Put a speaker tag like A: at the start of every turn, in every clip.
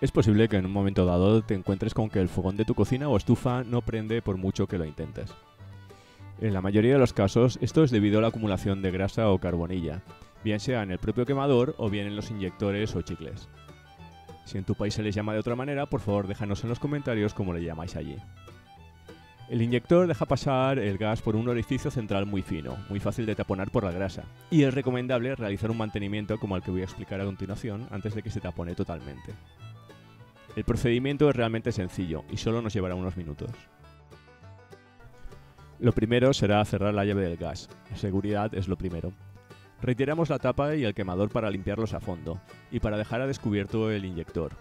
A: Es posible que en un momento dado te encuentres con que el fogón de tu cocina o estufa no prende por mucho que lo intentes. En la mayoría de los casos, esto es debido a la acumulación de grasa o carbonilla, bien sea en el propio quemador o bien en los inyectores o chicles. Si en tu país se les llama de otra manera, por favor déjanos en los comentarios cómo le llamáis allí. El inyector deja pasar el gas por un orificio central muy fino, muy fácil de taponar por la grasa, y es recomendable realizar un mantenimiento como el que voy a explicar a continuación antes de que se tapone totalmente. El procedimiento es realmente sencillo y solo nos llevará unos minutos. Lo primero será cerrar la llave del gas. La seguridad es lo primero. Retiramos la tapa y el quemador para limpiarlos a fondo y para dejar a descubierto el inyector.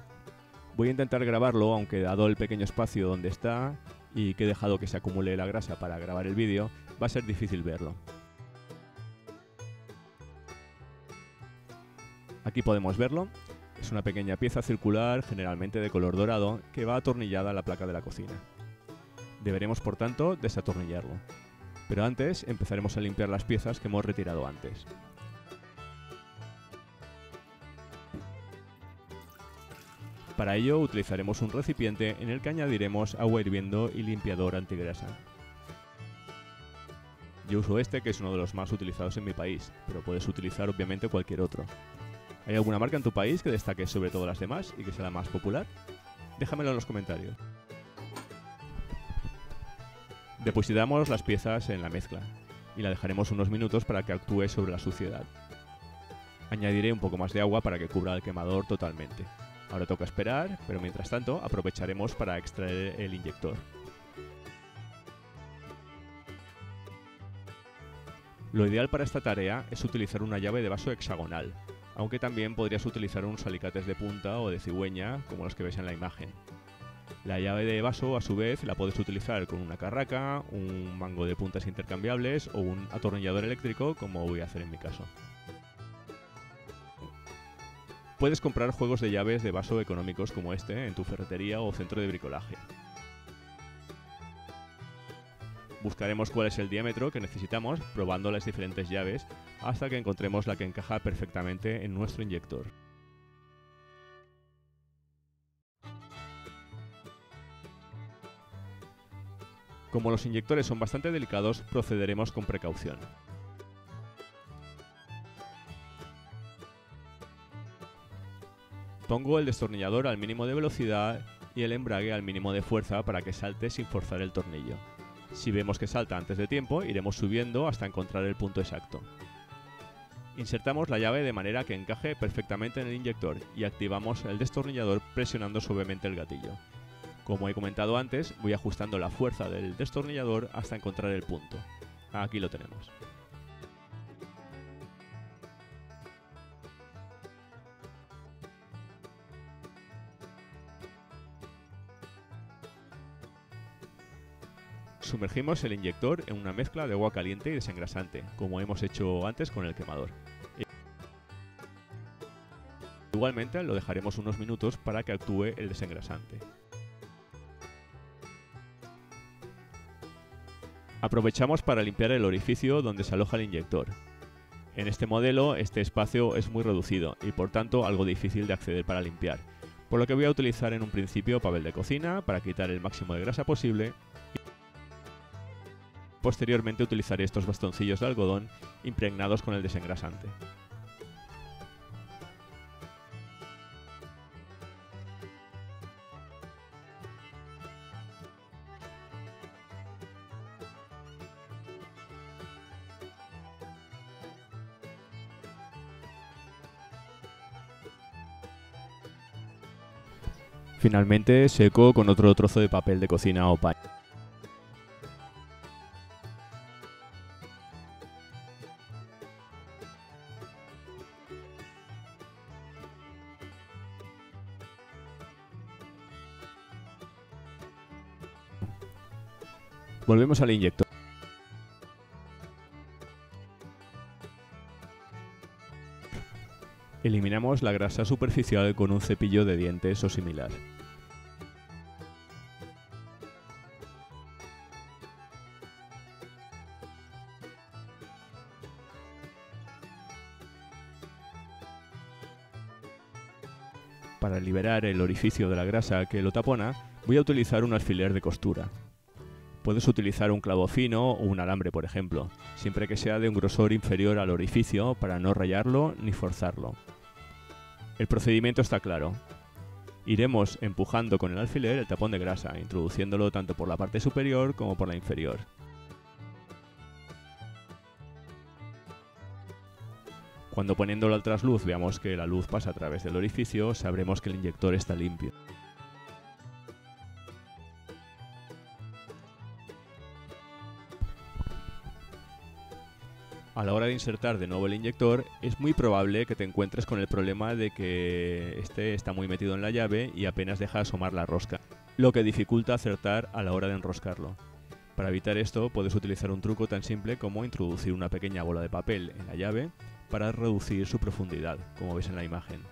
A: Voy a intentar grabarlo, aunque dado el pequeño espacio donde está y que he dejado que se acumule la grasa para grabar el vídeo, va a ser difícil verlo. Aquí podemos verlo. Es una pequeña pieza circular, generalmente de color dorado, que va atornillada a la placa de la cocina. Deberemos, por tanto, desatornillarlo. Pero antes empezaremos a limpiar las piezas que hemos retirado antes. Para ello utilizaremos un recipiente en el que añadiremos agua hirviendo y limpiador antigrasa. Yo uso este, que es uno de los más utilizados en mi país, pero puedes utilizar obviamente cualquier otro. ¿Hay alguna marca en tu país que destaque sobre todas las demás y que sea la más popular? Déjamelo en los comentarios. Depositamos las piezas en la mezcla y la dejaremos unos minutos para que actúe sobre la suciedad. Añadiré un poco más de agua para que cubra el quemador totalmente. Ahora toca esperar, pero mientras tanto aprovecharemos para extraer el inyector. Lo ideal para esta tarea es utilizar una llave de vaso hexagonal, aunque también podrías utilizar unos alicates de punta o de cigüeña, como los que ves en la imagen. La llave de vaso, a su vez, la puedes utilizar con una carraca, un mango de puntas intercambiables o un atornillador eléctrico, como voy a hacer en mi caso. Puedes comprar juegos de llaves de vaso económicos como este en tu ferretería o centro de bricolaje. Buscaremos cuál es el diámetro que necesitamos probando las diferentes llaves hasta que encontremos la que encaja perfectamente en nuestro inyector. Como los inyectores son bastante delicados, procederemos con precaución. Pongo el destornillador al mínimo de velocidad y el embrague al mínimo de fuerza para que salte sin forzar el tornillo. Si vemos que salta antes de tiempo, iremos subiendo hasta encontrar el punto exacto. Insertamos la llave de manera que encaje perfectamente en el inyector y activamos el destornillador presionando suavemente el gatillo. Como he comentado antes, voy ajustando la fuerza del destornillador hasta encontrar el punto. Aquí lo tenemos. Sumergimos el inyector en una mezcla de agua caliente y desengrasante, como hemos hecho antes con el quemador. Igualmente lo dejaremos unos minutos para que actúe el desengrasante. Aprovechamos para limpiar el orificio donde se aloja el inyector. En este modelo este espacio es muy reducido y por tanto algo difícil de acceder para limpiar, por lo que voy a utilizar en un principio papel de cocina para quitar el máximo de grasa posible. Posteriormente utilizaré estos bastoncillos de algodón impregnados con el desengrasante. Finalmente seco con otro trozo de papel de cocina o paño. Volvemos al inyector. Eliminamos la grasa superficial con un cepillo de dientes o similar. Para liberar el orificio de la grasa que lo tapona, voy a utilizar un alfiler de costura. Puedes utilizar un clavo fino o un alambre, por ejemplo, siempre que sea de un grosor inferior al orificio para no rayarlo ni forzarlo. El procedimiento está claro. Iremos empujando con el alfiler el tapón de grasa, introduciéndolo tanto por la parte superior como por la inferior. Cuando poniéndolo al trasluz veamos que la luz pasa a través del orificio, sabremos que el inyector está limpio. A la hora de insertar de nuevo el inyector, es muy probable que te encuentres con el problema de que este está muy metido en la llave y apenas deja asomar la rosca, lo que dificulta acertar a la hora de enroscarlo. Para evitar esto, puedes utilizar un truco tan simple como introducir una pequeña bola de papel en la llave para reducir su profundidad, como ves en la imagen.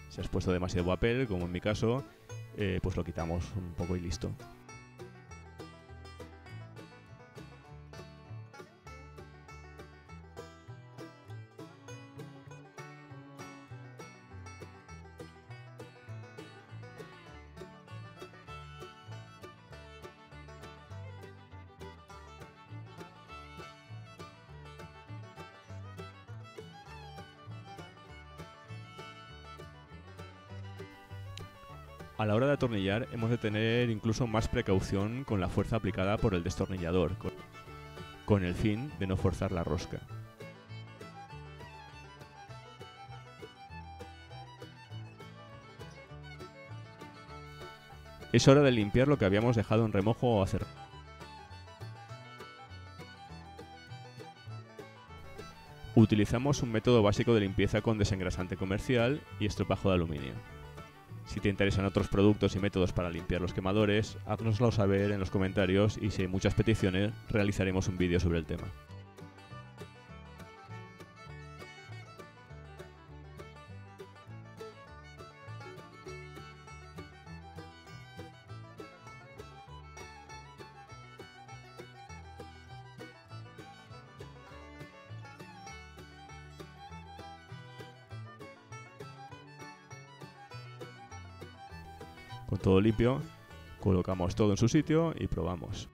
A: Si has puesto demasiado papel, como en mi caso, pues lo quitamos un poco y listo. A la hora de atornillar hemos de tener incluso más precaución con la fuerza aplicada por el destornillador, con el fin de no forzar la rosca. Es hora de limpiar lo que habíamos dejado en remojo o hacer. Utilizamos un método básico de limpieza con desengrasante comercial y estropajo de aluminio. Si te interesan otros productos y métodos para limpiar los quemadores, háznoslo saber en los comentarios y si hay muchas peticiones, realizaremos un vídeo sobre el tema. Con todo limpio, colocamos todo en su sitio y probamos.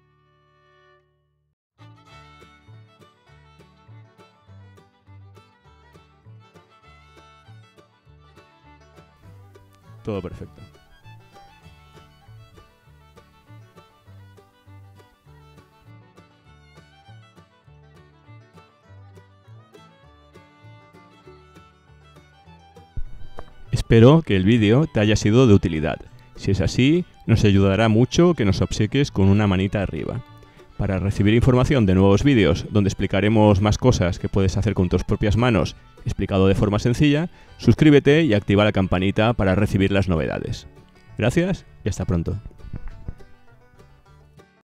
A: Todo perfecto. Espero que el vídeo te haya sido de utilidad. Si es así, nos ayudará mucho que nos obsequies con una manita arriba. Para recibir información de nuevos vídeos donde explicaremos más cosas que puedes hacer con tus propias manos, explicado de forma sencilla, suscríbete y activa la campanita para recibir las novedades. Gracias y hasta pronto.